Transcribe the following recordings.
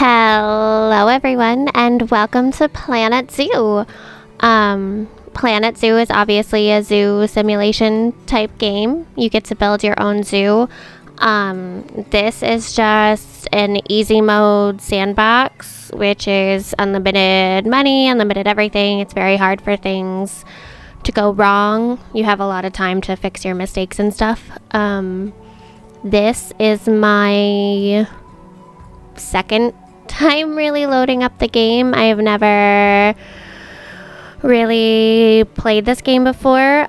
Hello everyone and welcome to Planet Zoo. Planet Zoo is obviously a zoo simulation type game. You get to build your own zoo. This is just an easy mode sandbox, which is unlimited money, unlimited everything. It's very hard for things to go wrong. You have a lot of time to fix your mistakes and stuff. This is my second time really loading up the game. I have never really played this game before.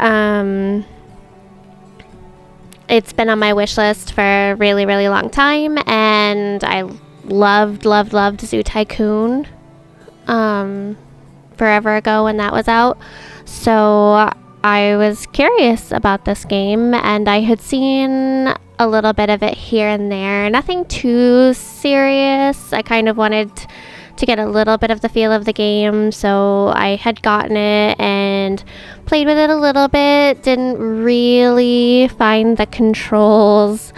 It's been on my wish list for a really, really long time, and I loved Zoo Tycoon forever ago when that was out. So I was curious about this game, and I had seen a little bit of it here and there. Nothing too serious. I kind of wanted to get a little bit of the feel of the game, so I had gotten it and played with it a little bit. Didn't really find the controls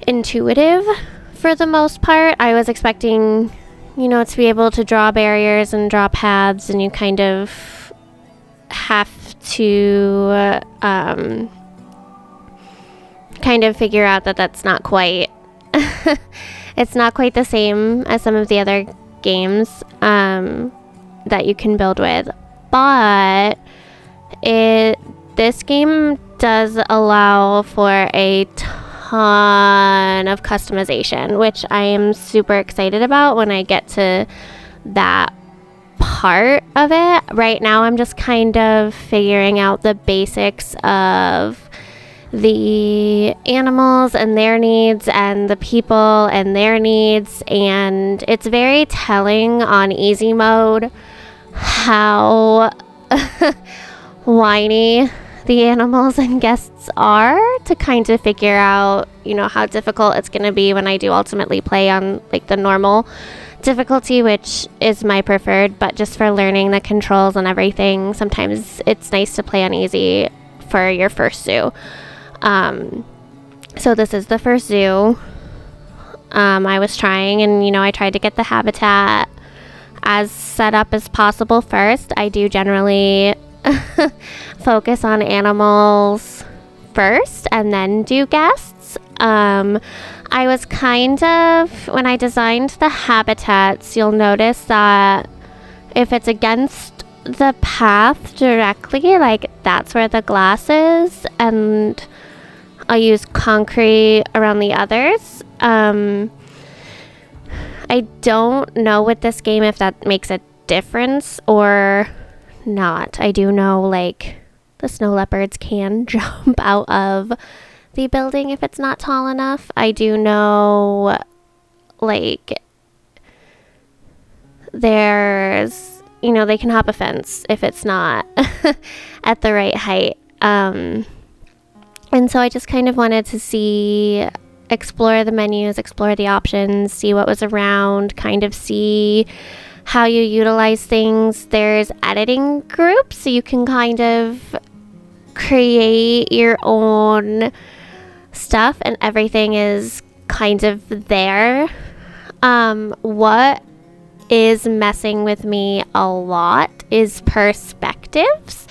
intuitive for the most part. I was expecting, to be able to draw barriers and draw paths, and you kind of have to kind of figure out that that's not quite it's not quite the same as some of the other games that you can build with, but this game does allow for a ton of customization, which I am super excited about when I get to that part of it. Right now I'm just kind of figuring out the basics of the animals and their needs and the people and their needs, and it's very telling on easy mode how whiny the animals and guests are, to kind of figure out how difficult it's going to be when I do ultimately play on like the normal difficulty, which is my preferred, but just for learning the controls and everything, sometimes it's nice to play on easy for your first zoo. So this is the first zoo I was trying, and I tried to get the habitat as set up as possible first. I do generally focus on animals first and then do guests. I was kind of, when I designed the habitats, you'll notice that if it's against the path directly, like that's where the glass is, and I'll use concrete around the others. I don't know with this game if that makes a difference or not. I do know like the snow leopards can jump out of the building if it's not tall enough. I do know like there's, they can hop a fence if it's not at the right height. And so I just kind of wanted to explore the menus, explore the options, see what was around, kind of see how you utilize things. There's editing groups, so you can kind of create your own stuff, and everything is kind of there. What is messing with me a lot is perspectives.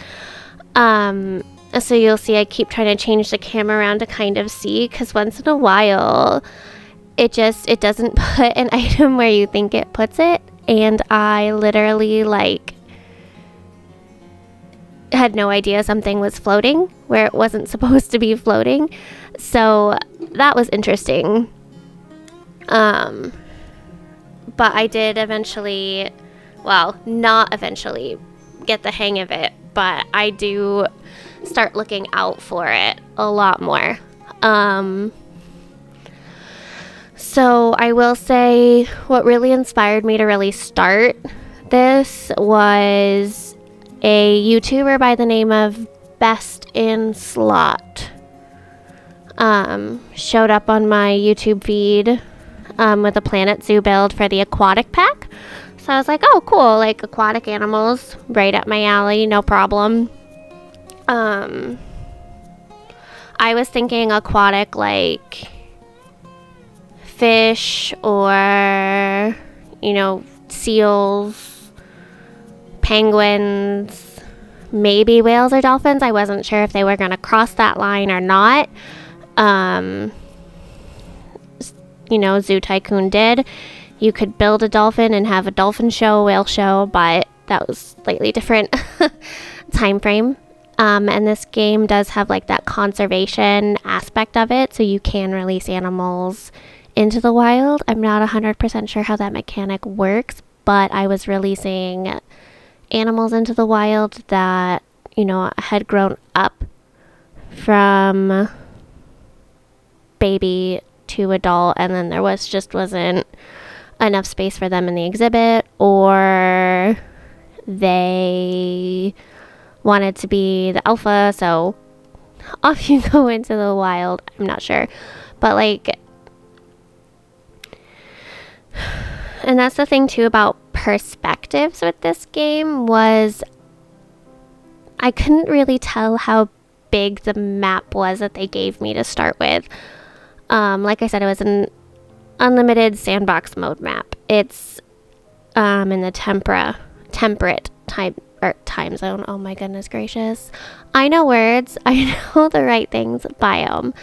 So you'll see I keep trying to change the camera around to kind of see, because once in a while it doesn't put an item where you think it puts it, and I literally had no idea something was floating where it wasn't supposed to be floating. So that was interesting. But I did eventually, not eventually get the hang of it, but I do start looking out for it a lot more. So I will say what really inspired me to really start this was a YouTuber by the name of BestInSlot. Showed up on my YouTube feed with a Planet Zoo build for the aquatic pack. So I was like, oh cool, like aquatic animals, right up my alley, no problem. I was thinking aquatic like fish or, seals, penguins, maybe whales or dolphins. I wasn't sure if they were going to cross that line or not. Zoo Tycoon did. You could build a dolphin and have a dolphin show, whale show, but that was slightly different time frame. And this game does have like that conservation aspect of it, so you can release animals into the wild. I'm not 100% sure how that mechanic works, but I was releasing animals into the wild that, had grown up from baby to adult, and then there wasn't enough space for them in the exhibit, or they wanted to be the alpha, so off you go into the wild. I'm not sure, but and that's the thing too about perspectives with this game, was I couldn't really tell how big the map was that they gave me to start with. Like I said, it was an unlimited sandbox mode map. It's in the temperate time zone. Oh my goodness gracious. I know words. I know the right things. Biome.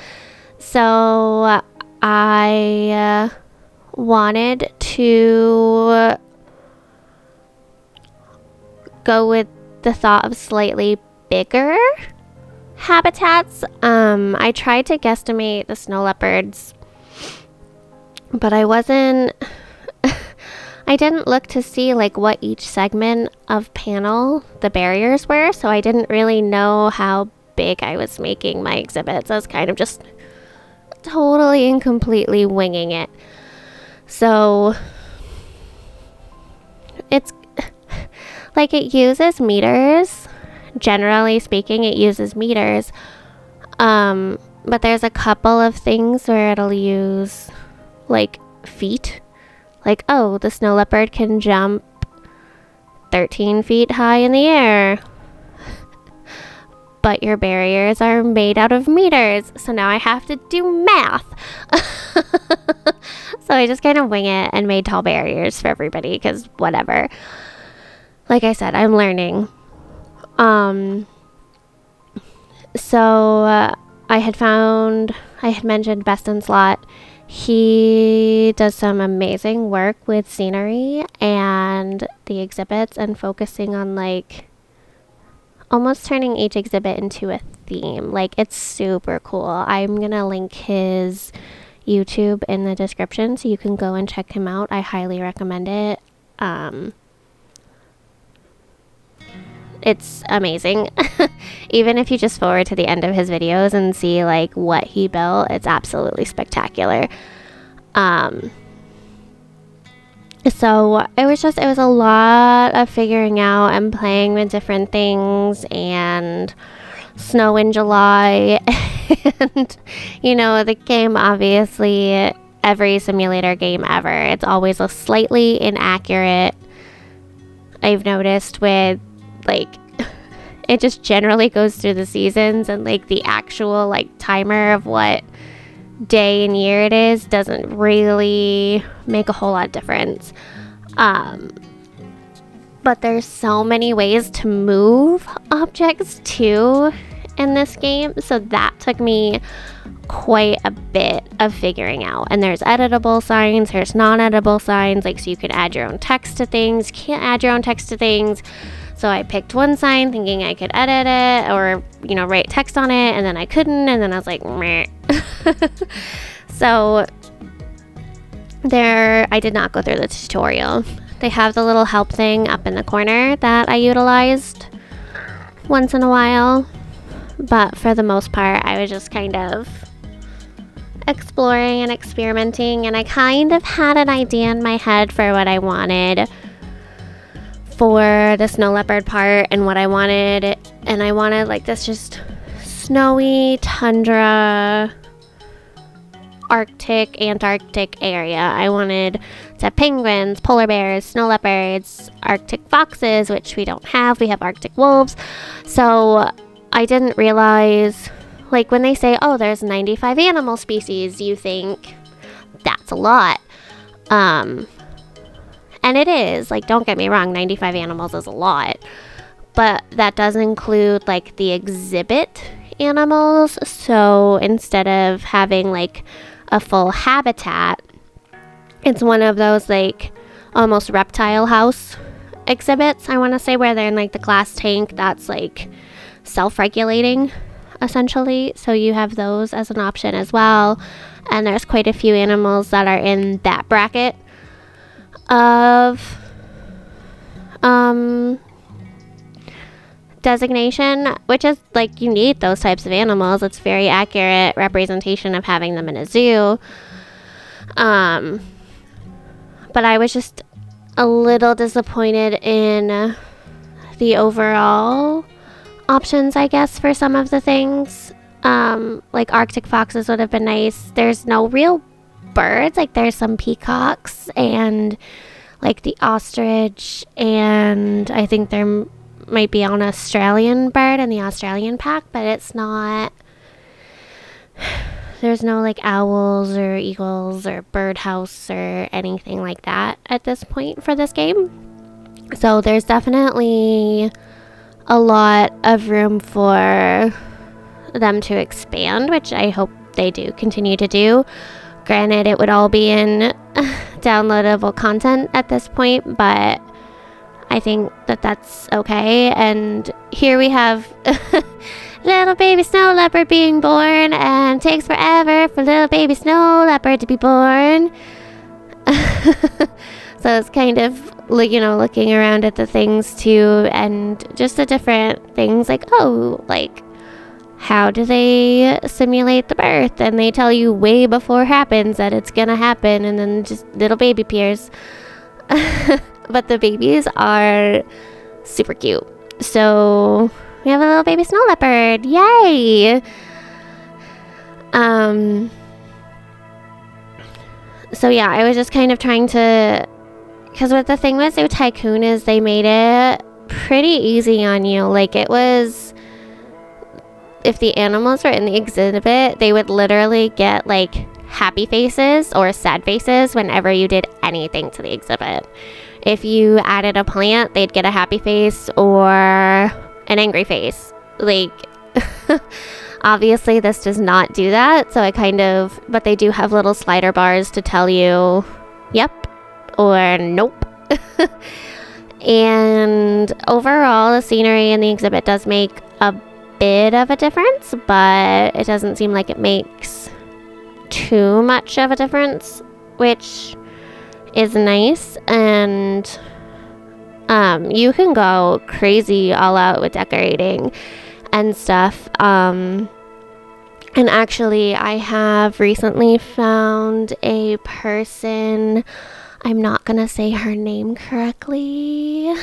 So I wanted to go with the thought of slightly bigger habitats. I tried to guesstimate the snow leopards, but I didn't look to see what each segment of panel the barriers were, so I didn't really know how big I was making my exhibits. I was kind of just totally and completely winging it. So it's it uses meters. Generally speaking, it uses meters. But there's a couple of things where it'll use feet. The snow leopard can jump 13 feet high in the air. But your barriers are made out of meters. So now I have to do math. So I just kind of wing it and made tall barriers for everybody, because whatever. Like I said, I'm learning. So I had mentioned BestInSlot. He does some amazing work with scenery and the exhibits, and focusing on almost turning each exhibit into a theme. It's super cool. I'm gonna link his YouTube in the description so you can go and check him out. I highly recommend it. It's amazing. Even if you just forward to the end of his videos and see what he built, it's absolutely spectacular. So it was a lot of figuring out and playing with different things, and snow in July. And the game, obviously, every simulator game ever, it's always a slightly inaccurate. I've noticed with it just generally goes through the seasons, and the actual timer of what day and year it is doesn't really make a whole lot of difference. But there's so many ways to move objects too in this game, so that took me quite a bit of figuring out. And there's editable signs, there's non-editable signs, so you can add your own text to things, can't add your own text to things. So I picked one sign thinking I could edit it or, write text on it, and then I couldn't, and then I was like, meh. So I did not go through the tutorial. They have the little help thing up in the corner that I utilized once in a while, but for the most part, I was just kind of exploring and experimenting, and I kind of had an idea in my head for what I wanted for the snow leopard part, and what I wanted, and I wanted this just snowy tundra Antarctic area. I wanted to have penguins, polar bears, snow leopards, Arctic foxes, which we don't have. We have Arctic wolves. So I didn't realize, when they say, oh, there's 95 animal species, you think that's a lot. And it is, like, don't get me wrong, 95 animals is a lot. But that does include, like, the exhibit animals. So instead of having, like, a full habitat, it's one of those, like, almost reptile house exhibits, I want to say, where they're in, like, the glass tank that's, like, self-regulating, essentially. So you have those as an option as well. And there's quite a few animals that are in that bracket of designation, which is, like, you need those types of animals. It's very accurate representation of having them in a zoo. But I was just a little disappointed in the overall options, I guess, for some of the things. Like Arctic foxes would have been nice. There's no real birds. Like, there's some peacocks and, like, the ostrich, and I think there might be an Australian bird in the Australian pack, but it's not, there's no, like, owls or eagles or birdhouse or anything like that at this point for this game. So there's definitely a lot of room for them to expand, which I hope they do continue to do. Granted, it would all be in downloadable content at this point, but I think that that's okay. And here we have little baby snow leopard being born, and takes forever for little baby snow leopard to be born. So it's kind of, you know, looking around at the things too, and just the different things, like, oh, like, how do they simulate the birth? And they tell you way before it happens that it's gonna happen, and then just little baby appears. But the babies are super cute. So we have a little baby snow leopard. Yay! So yeah, I was just kind of trying to, because what the thing with Zoo Tycoon is they made it pretty easy on you. Like, it was, if the animals were in the exhibit, they would literally get, like, happy faces or sad faces whenever you did anything to the exhibit. If you added a plant, they'd get a happy face or an angry face. Like, obviously this does not do that, so I kind of, but they do have little slider bars to tell you yep or nope. And overall, the scenery in the exhibit does make a bit of a difference, but it doesn't seem like it makes too much of a difference, which is nice. And you can go crazy all out with decorating and stuff. And actually, I have recently found a person, I'm not gonna say her name correctly.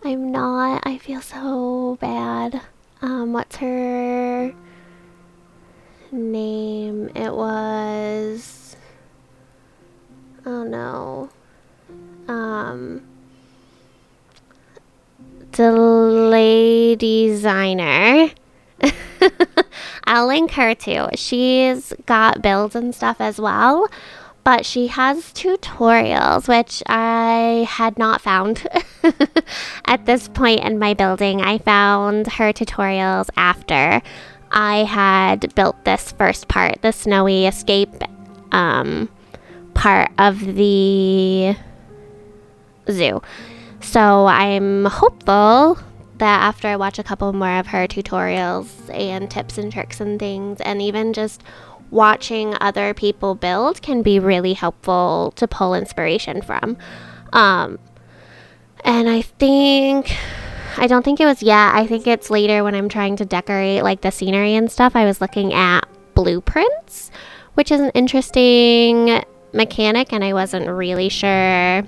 I feel so bad. What's her name? It was, oh no, DeLadysigner. I'll link her too. She's got builds and stuff as well, but she has tutorials, which I had not found at this point in my building. I found her tutorials after I had built this first part, the snowy escape part of the zoo. So I'm hopeful that after I watch a couple more of her tutorials and tips and tricks and things, and even just watching other people build can be really helpful to pull inspiration from. And I don't think it was yet. I think it's later when I'm trying to decorate, like, the scenery and stuff. I was looking at blueprints, which is an interesting mechanic, and I wasn't really sure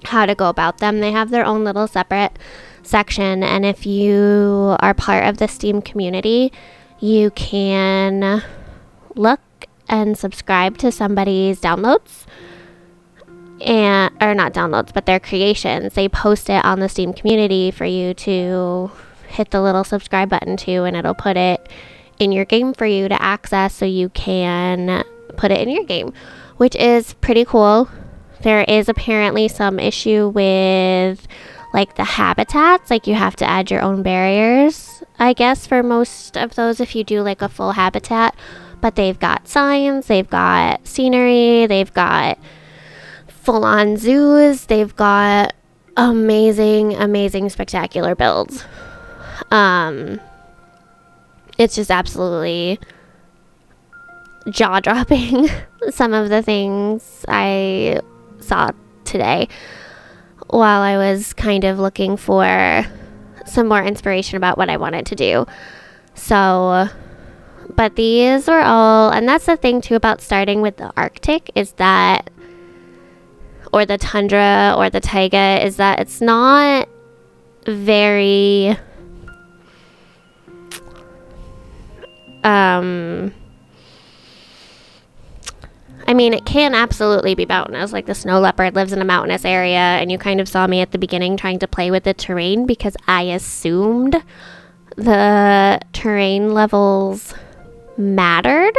how to go about them. They have their own little separate section, and if you are part of the Steam community, you can look and subscribe to somebody's downloads, or not downloads, but their creations. They post it on the Steam community for you to hit the little subscribe button to, and it'll put it in your game for you to access, so you can put it in your game, which is pretty cool. There is apparently some issue with like the habitats, like you have to add your own barriers, I guess, for most of those if you do like a full habitat. But they've got signs, they've got scenery, they've got full-on zoos, they've got amazing spectacular builds. It's just absolutely jaw-dropping, some of the things I saw today while I was kind of looking for some more inspiration about what I wanted to do. So, but these were all, and that's the thing too about starting with the Arctic, is that, or the tundra or the taiga, is that it's not very I mean, it can absolutely be mountainous. Like the snow leopard lives in a mountainous area, and you kind of saw me at the beginning trying to play with the terrain because I assumed the terrain levels mattered,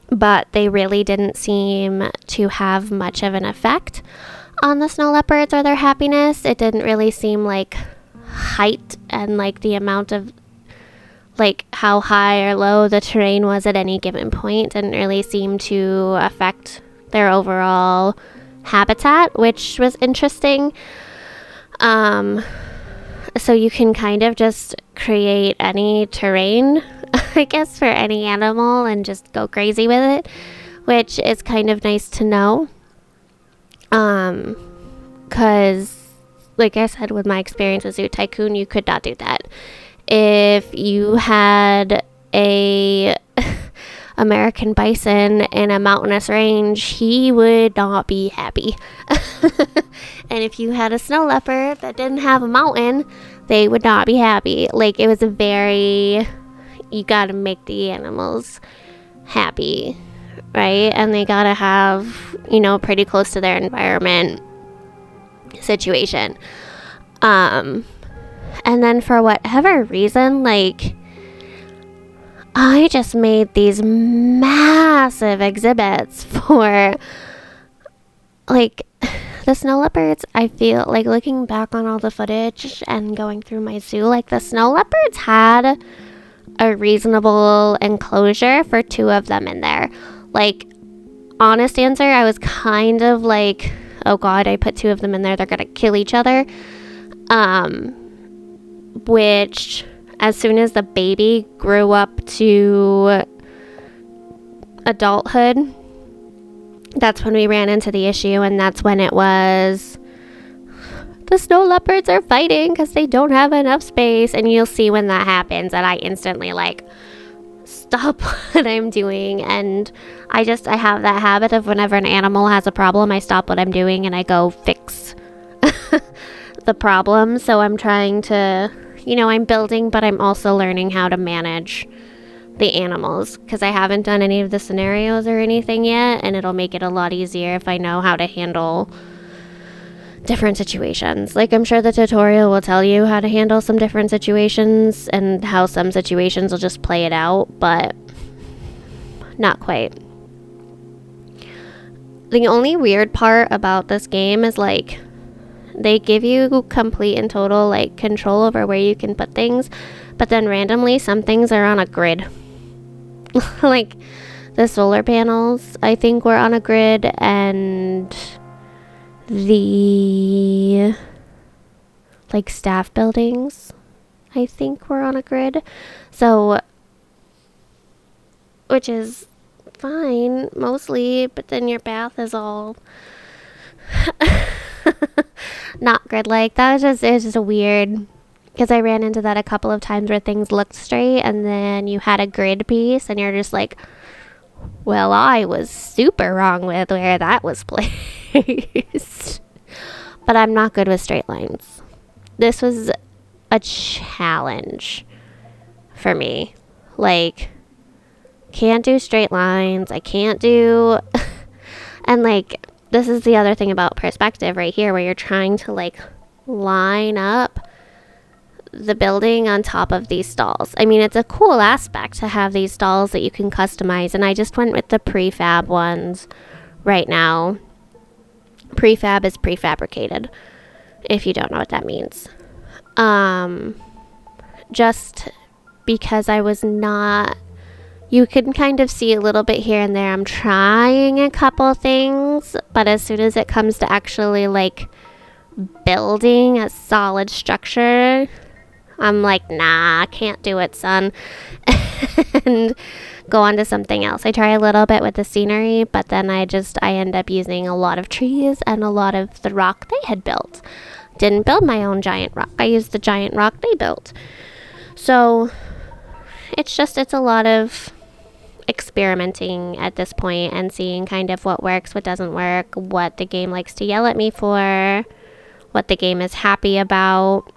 but they really didn't seem to have much of an effect on the snow leopards or their happiness. It didn't really seem like height and like the amount of like how high or low the terrain was at any given point didn't really seem to affect their overall habitat, which was interesting. So you can kind of just create any terrain, I guess, for any animal and just go crazy with it, which is kind of nice to know. Because, like I said, with my experience with Zoo Tycoon, you could not do that. If you had a American bison in a mountainous range, he would not be happy. And if you had a snow leopard that didn't have a mountain, they would not be happy. Like, it was a very, you gotta make the animals happy, right? And they gotta have, you know, pretty close to their environment situation. And then for whatever reason, like, I just made these massive exhibits for, like, the snow leopards. I feel like, looking back on all the footage and going through my zoo, like, the snow leopards had a reasonable enclosure for 2 of them in there. Like, honest answer, I was kind of like, oh god, I put 2 of them in there, they're gonna kill each other. Which, as soon as the baby grew up to adulthood, that's when we ran into the issue, and that's when it was, the snow leopards are fighting because they don't have enough space. And you'll see when that happens that I instantly, like, stop what I'm doing, and I have that habit of whenever an animal has a problem, I stop what I'm doing and I go fix the problem. So I'm trying to, you know, I'm building, but I'm also learning how to manage the animals, because I haven't done any of the scenarios or anything yet, and it'll make it a lot easier if I know how to handle different situations. Like, I'm sure the tutorial will tell you how to handle some different situations and how some situations will just play it out, but not quite. The only weird part about this game is, like, they give you complete and total, like, control over where you can put things, but then randomly some things are on a grid. Like, the solar panels, I think, were on a grid, and the, like, staff buildings, I think, were on a grid. So, which is fine, mostly, but then your bath is all not grid-like. It was just a weird, because I ran into that a couple of times where things looked straight, and then you had a grid piece, and you're just like, well, I was super wrong with where that was placed. But I'm not good with straight lines. This was a challenge for me. Like, can't do straight lines. I can't do... And, like, this is the other thing about perspective right here, where you're trying to, like, line up the building on top of these stalls. I mean, it's a cool aspect to have these stalls that you can customize, and I just went with the prefab ones right now. Prefab is prefabricated, if you don't know what that means. Just because I was not, you can kind of see a little bit here and there. I'm trying a couple things, but as soon as it comes to actually like building a solid structure, I'm like, nah, I can't do it, son. And go on to something else. I try a little bit with the scenery, but then I end up using a lot of trees and a lot of the rock they had built. Didn't build my own giant rock. I used the giant rock they built. So it's a lot of experimenting at this point and seeing kind of what works, what doesn't work, what the game likes to yell at me for, what the game is happy about.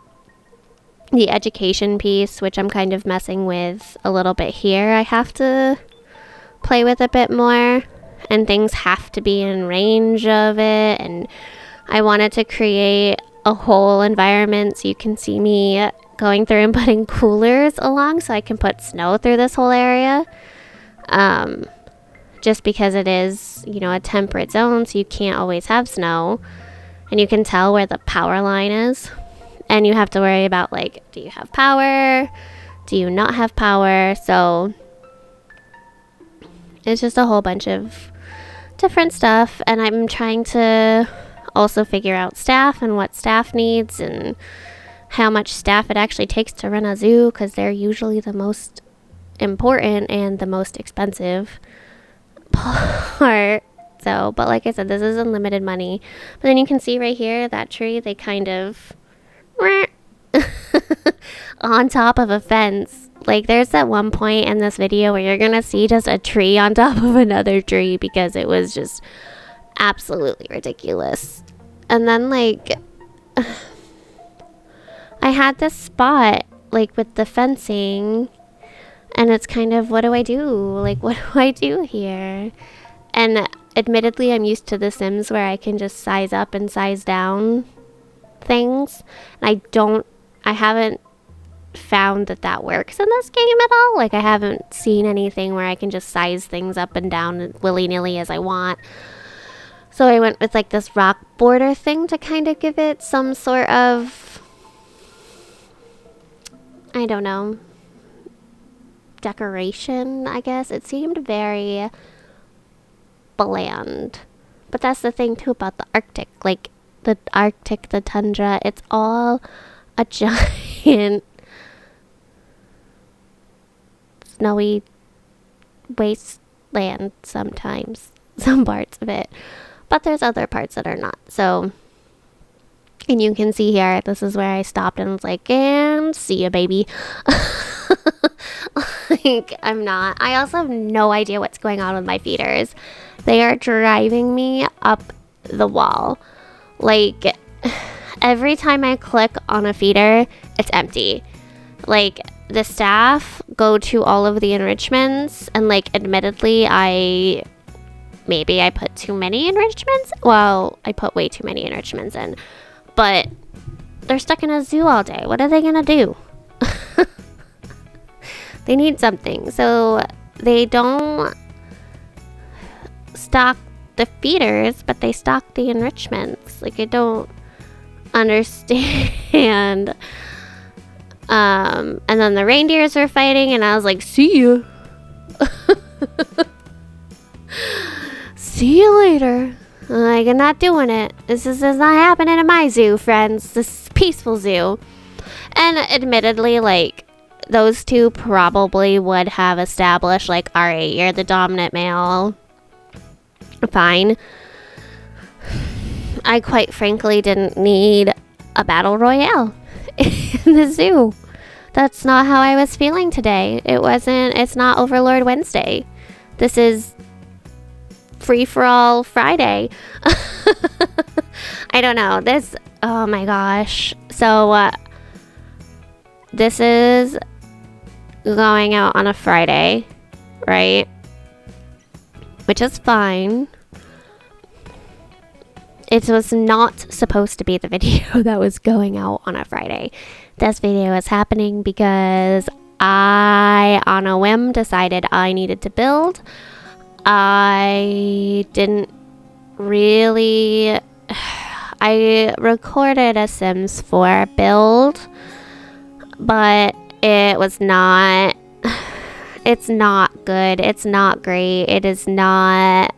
The education piece, which I'm kind of messing with a little bit here, I have to play with a bit more, and things have to be in range of it. And I wanted to create a whole environment so you can see me going through and putting coolers along so I can put snow through this whole area. Just because it is, a temperate zone, so you can't always have snow, and you can tell where the power line is. And you have to worry about, like, do you have power? Do you not have power? So it's just a whole bunch of different stuff. And I'm trying to also figure out staff and what staff needs and how much staff it actually takes to run a zoo, because they're usually the most important and the most expensive part. So, but like I said, this is unlimited money. But then you can see right here, that tree, they kind of on top of a fence. Like, there's that one point in this video where you're gonna see just a tree on top of another tree, because it was just absolutely ridiculous. And then, like, I had this spot, like, with the fencing, and it's kind of, what do I do? Like, what do I do here? And admittedly, I'm used to The Sims where I can just size up and size down things. And I haven't found that works in this game at all. Like, I haven't seen anything where I can just size things up and down willy-nilly as I want. So I went with, like, this rock border thing to kind of give it some sort of, I don't know, decoration, I guess. It seemed very bland. But that's the thing, too, about the Arctic. Like, the Arctic, the tundra, it's all a giant snowy wasteland sometimes, some parts of it. But there's other parts that are not. So, and you can see here, this is where I stopped and was like, and see ya, baby. Like, I also have no idea what's going on with my feeders. They are driving me up the wall. Like, every time I click on a feeder, it's empty. Like, the staff go to all of the enrichments, and, like, admittedly, maybe I put too many enrichments. Well, I put way too many enrichments in. But they're stuck in a zoo all day. What are they gonna do? They need something. So they don't stock the feeders, but they stock the enrichments. Like, I don't understand. And then the reindeers were fighting, and I was like, see you. See you later. Like, I'm not doing it. This is not happening in my zoo, friends. This is a peaceful zoo. And admittedly, like, those two probably would have established, like, alright, you're the dominant male. Fine. I quite frankly didn't need a battle royale in the zoo. That's not how I was feeling today. It's not Overlord Wednesday. This is free-for-all Friday. I don't know. Oh my gosh. So, this is going out on a Friday, right? Which is fine. it was not supposed to be the video that was going out on a Friday. This video is happening because I, on a whim, decided I needed to build. I didn't really... I recorded a Sims 4 build, but it was not... It's not good. It's not great. It is not...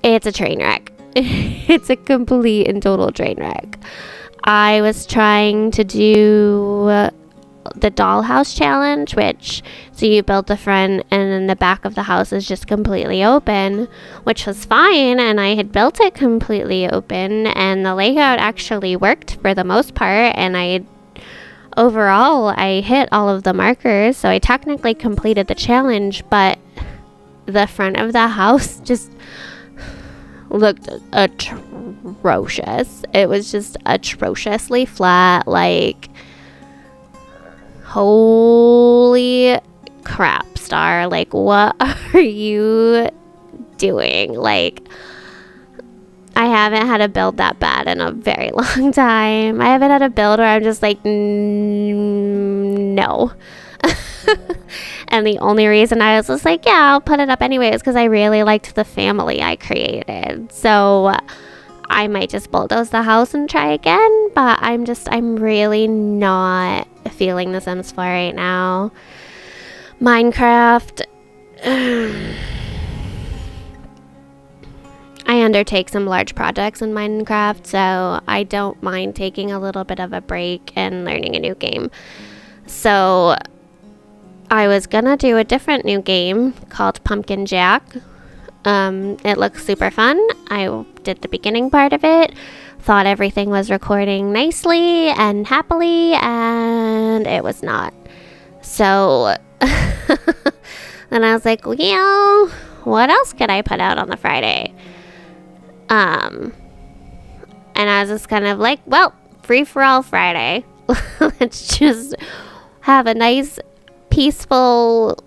It's a train wreck. It's a complete and total train wreck. I was trying to do the dollhouse challenge, so you build the front and then the back of the house is just completely open, which was fine, and I had built it completely open, and the layout actually worked for the most part, and overall I hit all of the markers, so I technically completed the challenge, but the front of the house just looked atrocious. It was just atrociously flat. Like, holy crap, Star. Like, what are you doing? Like, I haven't had a build that bad in a very long time. I haven't had a build where I'm just like, no. And the only reason I was just like, yeah, I'll put it up anyway is because I really liked the family I created. So I might just bulldoze the house and try again. But I'm really not feeling the Sims 4 right now. Minecraft. I undertake some large projects in Minecraft, so I don't mind taking a little bit of a break and learning a new game. So I was gonna do a different new game called Pumpkin Jack. It looks super fun. I did the beginning part of it, thought everything was recording nicely and happily, and it was not. So then I was like, well, what else could I put out on the Friday? And I was just kind of like, well, free for all Friday. Let's just have a nice, peaceful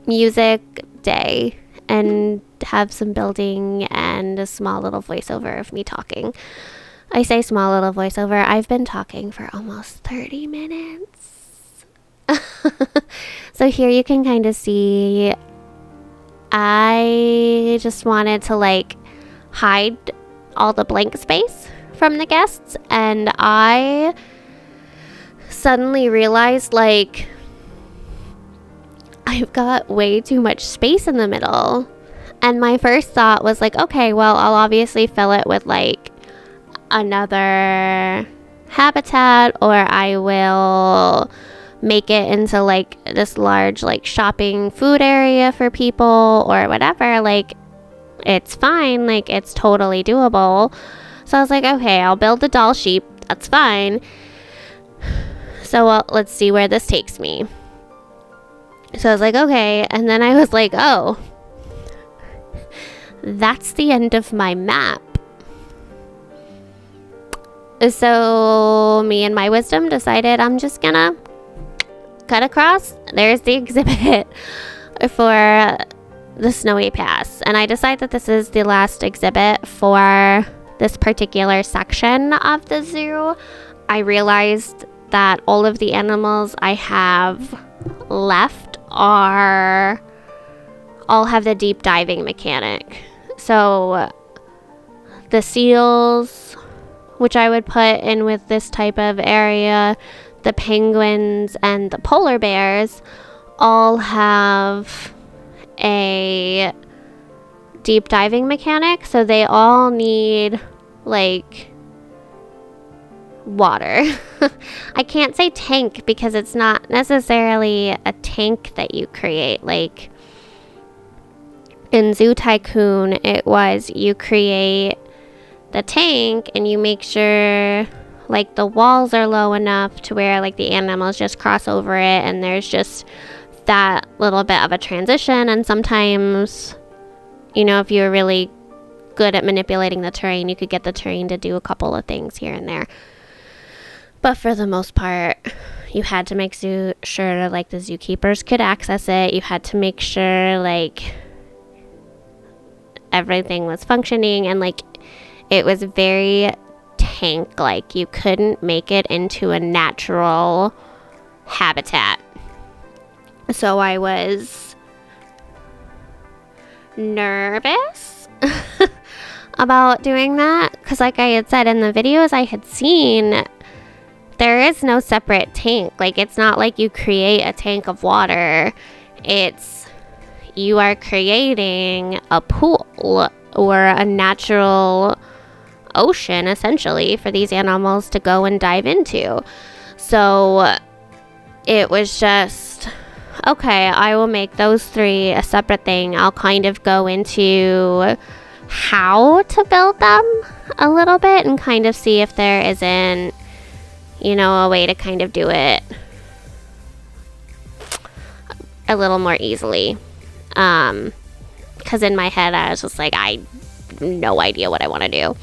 music day and have some building and a small little voiceover of me talking. I say small little voiceover. I've been talking for almost 30 minutes. So here you can kind of see I just wanted to like hide all the blank space from the guests, and I suddenly realized like I've got way too much space in the middle. And my first thought was like, okay, well, I'll obviously fill it with like another habitat, or I will make it into like this large like shopping food area for people or whatever. Like, it's fine, like it's totally doable. So I was like, okay, I'll build the doll sheep, that's fine. So let's see where this takes me. So I was like, okay, and then I was like, oh, that's the end of my map. So me and my wisdom decided I'm just gonna cut across. There's the exhibit for the Snowy Pass. And I decide that this is the last exhibit for this particular section of the zoo. I realized that all of the animals I have left all have the deep diving mechanic. So the seals, which I would put in with this type of area, the penguins and the polar bears all have a deep diving mechanic, so they all need like water. I can't say tank because it's not necessarily a tank that you create. Like in Zoo Tycoon, it was you create the tank and you make sure like the walls are low enough to where like the animals just cross over it, and there's just that little bit of a transition. And sometimes, you know, if you're really good at manipulating the terrain, you could get the terrain to do a couple of things here and there. But for the most part, you had to make sure like the zookeepers could access it. You had to make sure like everything was functioning, and like it was very tank, like you couldn't make it into a natural habitat. So I was nervous about doing that, because like I had said in the videos I had seen, there is no separate tank. Like, it's not like you create a tank of water. It's, you are creating a pool or a natural ocean, essentially, for these animals to go and dive into. So it was just, okay, I will make those 3 a separate thing. I'll kind of go into how to build them a little bit and kind of see if there isn't, you know, a way to kind of do it a little more easily. Because in my head I was just like, I have no idea what I want to do.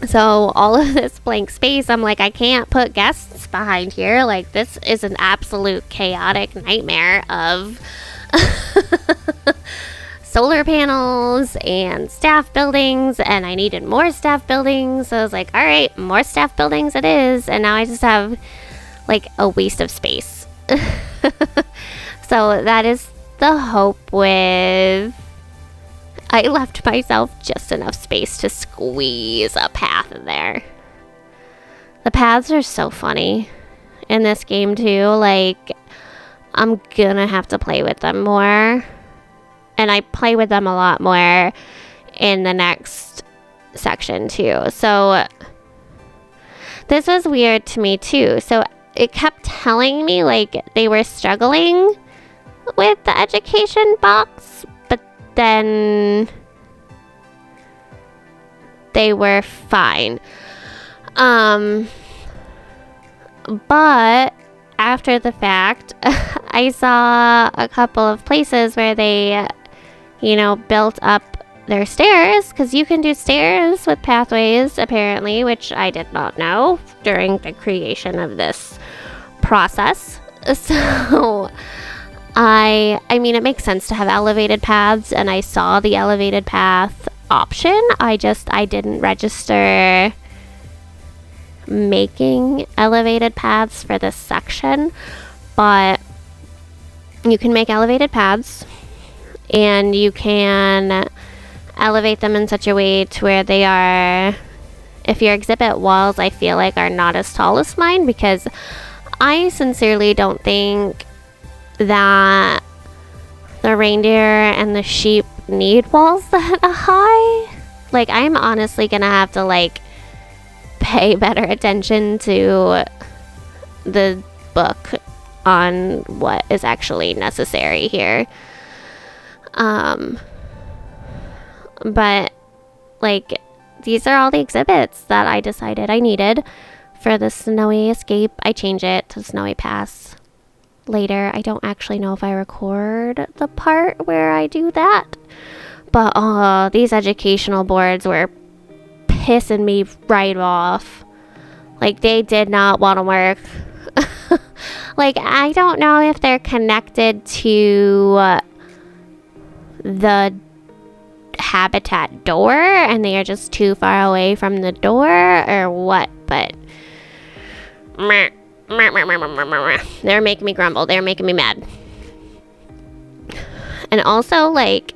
So all of this blank space, I'm like, I can't put guests behind here. Like, this is an absolute chaotic nightmare of solar panels and staff buildings, and I needed more staff buildings. So I was like, all right, more staff buildings it is. And now I just have like a waste of space. So that is the hope with, I left myself just enough space to squeeze a path in there. The paths are so funny in this game too. Like, I'm gonna have to play with them more. And I play with them a lot more in the next section too. So this was weird to me too. So it kept telling me like they were struggling with the education box, but then they were fine. But after the fact, I saw a couple of places where they, you know, built up their stairs, because you can do stairs with pathways apparently, which I did not know during the creation of this process. So I mean, it makes sense to have elevated paths, and I saw the elevated path option. I didn't register making elevated paths for this section, but you can make elevated paths, and you can elevate them in such a way to where they are, if your exhibit walls, I feel like, are not as tall as mine, because I sincerely don't think that the reindeer and the sheep need walls that high. Like, I'm honestly gonna have to like pay better attention to the book on what is actually necessary here. But like, these are all the exhibits that I decided I needed for the Snowy Escape. I change it to Snowy Pass later. I don't actually know if I record the part where I do that, but these educational boards were pissing me right off. Like, they did not want to work. Like, I don't know if they're connected to the habitat door and they are just too far away from the door or what, but they're making me grumble. They're making me mad. And also, like,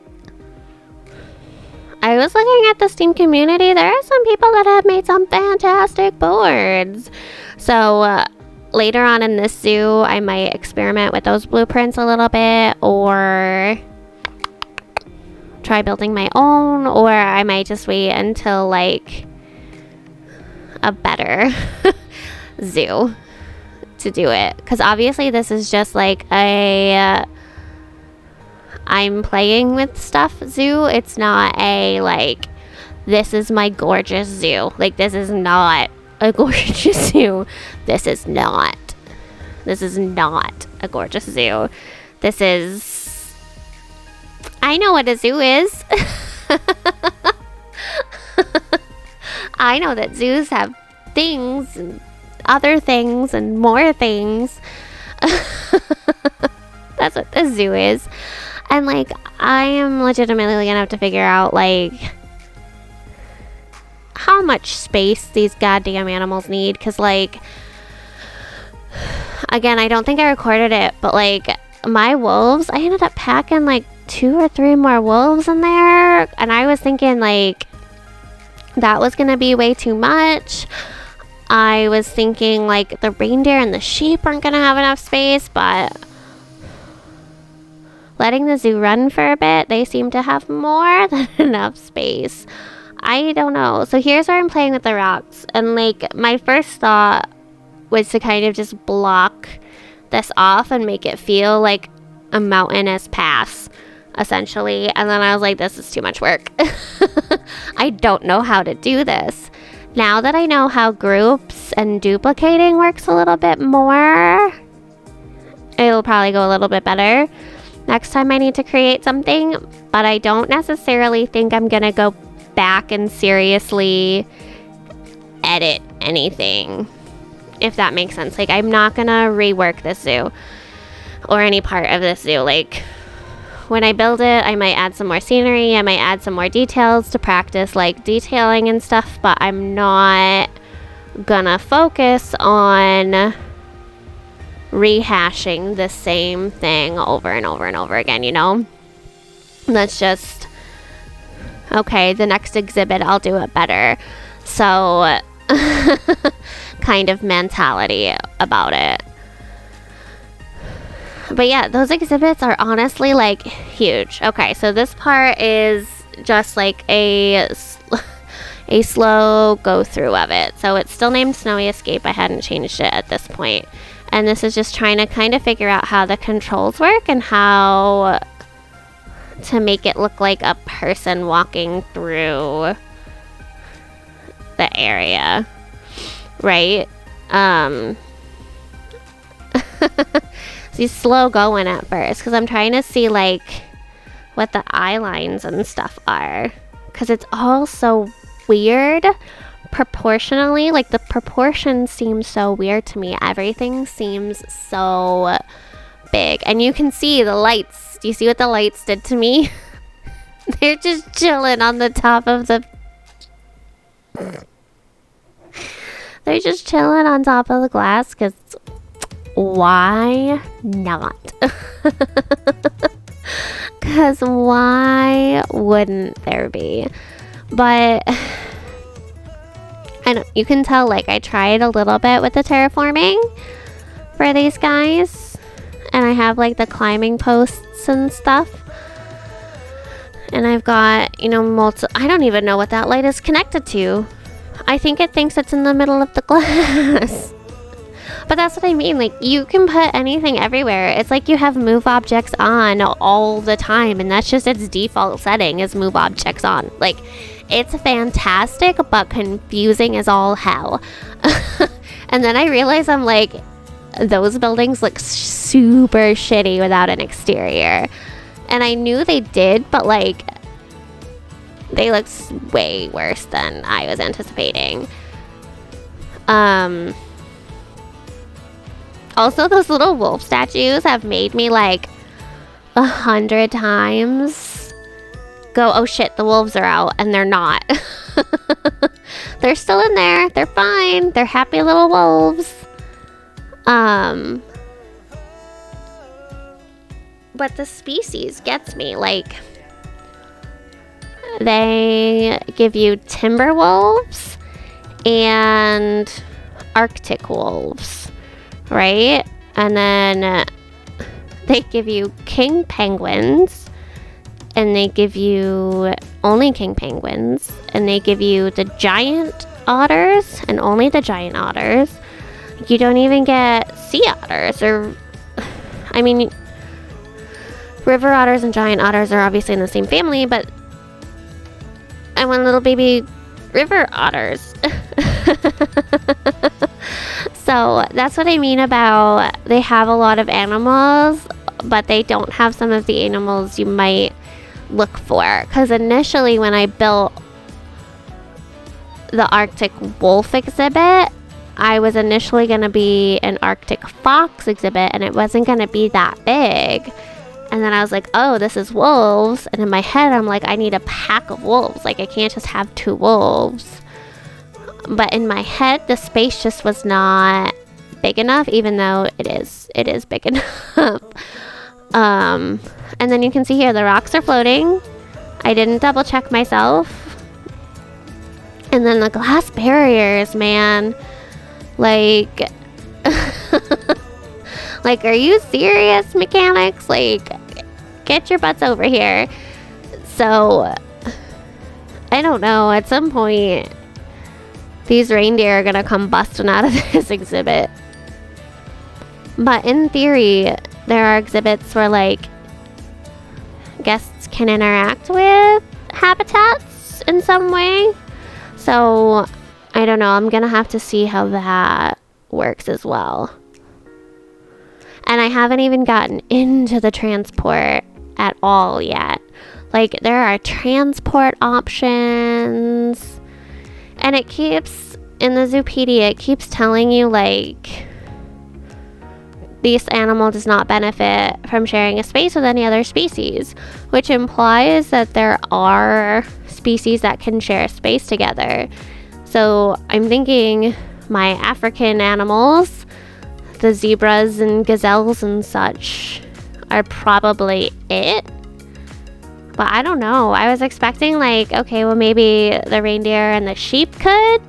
I was looking at the Steam community. There are some people that have made some fantastic boards. So later on in this zoo, I might experiment with those blueprints a little bit, or try building my own, or I might just wait until like a better zoo to do it, because obviously this is just like a I'm playing with stuff zoo. It's not a like, this is my gorgeous zoo. Like, this is not a gorgeous zoo. This is not a gorgeous zoo. This is, I know what a zoo is. I know that zoos have things and other things and more things. That's what the zoo is. And like, I am legitimately gonna have to figure out like how much space these goddamn animals need, because like, again, I don't think I recorded it, but like my wolves, I ended up packing like 2 or 3 more wolves in there, and I was thinking like that was gonna be way too much. I was thinking like the reindeer and the sheep aren't gonna have enough space, but letting the zoo run for a bit, they seem to have more than enough space. I don't know. So here's where I'm playing with the rocks, and like my first thought was to kind of just block this off and make it feel like a mountainous pass, essentially. And then I was like, this is too much work. I don't know how to do this. Now that I know how groups and duplicating works a little bit more, it'll probably go a little bit better next time I need to create something. But I don't necessarily think I'm gonna go back and seriously edit anything, if that makes sense. Like, I'm not gonna rework this zoo or any part of this zoo. Like, when I build it, I might add some more scenery, I might add some more details to practice like detailing and stuff, but I'm not gonna focus on rehashing the same thing over and over and over again, you know? That's just, okay, the next exhibit, I'll do it better. So, kind of mentality about it. But yeah, those exhibits are honestly like huge. Okay, so this part is just like a slow go through of it. So it's still named Snowy Escape. I hadn't changed it at this point. And this is just trying to kind of figure out how the controls work and how to make it look like a person walking through the area, right? He's slow going at first because I'm trying to see like what the eye lines and stuff are, because it's all so weird proportionally. Like, the proportions seem so weird to me. Everything seems so big, and you can see the lights. Do you see what the lights did to me? They're just chilling on the top of the they're just chilling on top of the glass, because why not? Because why wouldn't there be? But I don't, you can tell like I tried a little bit with the terraforming for these guys, and I have like the climbing posts and stuff, and I've got, you know, I don't even know what that light is connected to. I think it thinks it's in the middle of the glass. But that's what I mean, like, you can put anything everywhere. It's like you have move objects on all the time, and that's just its default setting, is move objects on. Like, it's fantastic, but confusing as all hell. And then I realized, I'm like, those buildings look super shitty without an exterior. And I knew they did, but like, they look way worse than I was anticipating. Also, those little wolf statues have made me like 100 times go, oh shit, the wolves are out, and they're not. They're still in there. They're fine. They're happy little wolves. But the species gets me. Like, they give you timber wolves and Arctic wolves, right? And then they give you king penguins, and they give you only king penguins, and they give you the giant otters and only the giant otters. You don't even get sea otters, or, I mean, river otters and giant otters are obviously in the same family, but I want little baby river otters. So that's what I mean about they have a lot of animals, but they don't have some of the animals you might look for. Because initially when I built the Arctic wolf exhibit, I was initially going to be an Arctic fox exhibit, and it wasn't going to be that big. And then I was like, oh, this is wolves. And in my head, I'm like, I need a pack of wolves. Like, I can't just have 2 wolves. But in my head, the space just was not big enough, even though it is big enough. And then you can see here, the rocks are floating. I didn't double check myself. And then the glass barriers, man. Like, like, are you serious, mechanics? Like, get your butts over here. So, I don't know. At some point, these reindeer are gonna come busting out of this exhibit. But in theory, there are exhibits where, like, guests can interact with habitats in some way. So, I don't know. I'm gonna have to see how that works as well. And I haven't even gotten into the transport at all yet. Like, there are transport options. And it keeps, in the Zoopedia, it keeps telling you, like, this animal does not benefit from sharing a space with any other species, which implies that there are species that can share a space together. So I'm thinking my African animals, the zebras and gazelles and such, are probably it. But I don't know. I was expecting, like, okay, well, maybe the reindeer and the sheep could.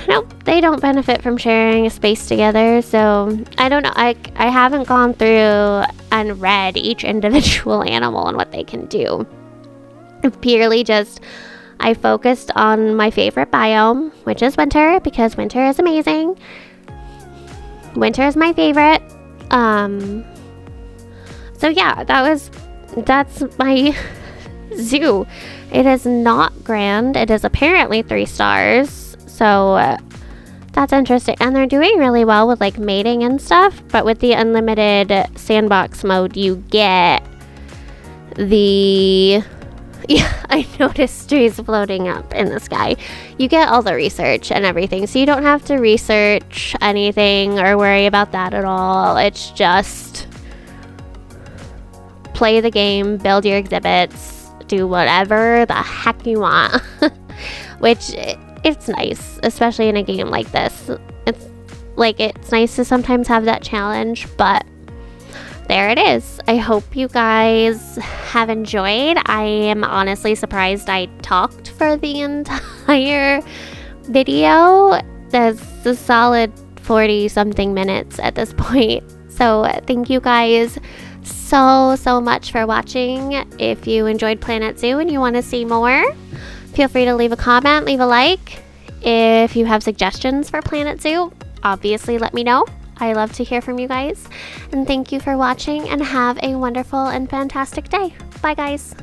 Nope, they don't benefit from sharing a space together. So I don't know. I haven't gone through and read each individual animal and what they can do. It's purely just, I focused on my favorite biome, which is winter, because winter is amazing. Winter is my favorite. So yeah, that's my zoo. It is not grand. It is apparently 3 stars. So that's interesting. And they're doing really well with, like, mating and stuff. But with the unlimited sandbox mode, you get the... Yeah, I noticed trees floating up in the sky. You get all the research and everything. So you don't have to research anything or worry about that at all. It's just play the game, build your exhibits, do whatever the heck you want. Which, it's nice, especially in a game like this. It's nice to sometimes have that challenge, but there it is. I hope you guys have enjoyed. I am honestly surprised I talked for the entire video. There's a solid 40 something minutes at this point. So thank you guys so much for watching. If you enjoyed Planet Zoo and you want to see more, feel free to leave a comment, leave a like. If you have suggestions for Planet Zoo, obviously let me know. I love to hear from you guys. And thank you for watching, and have a wonderful and fantastic day. Bye, guys.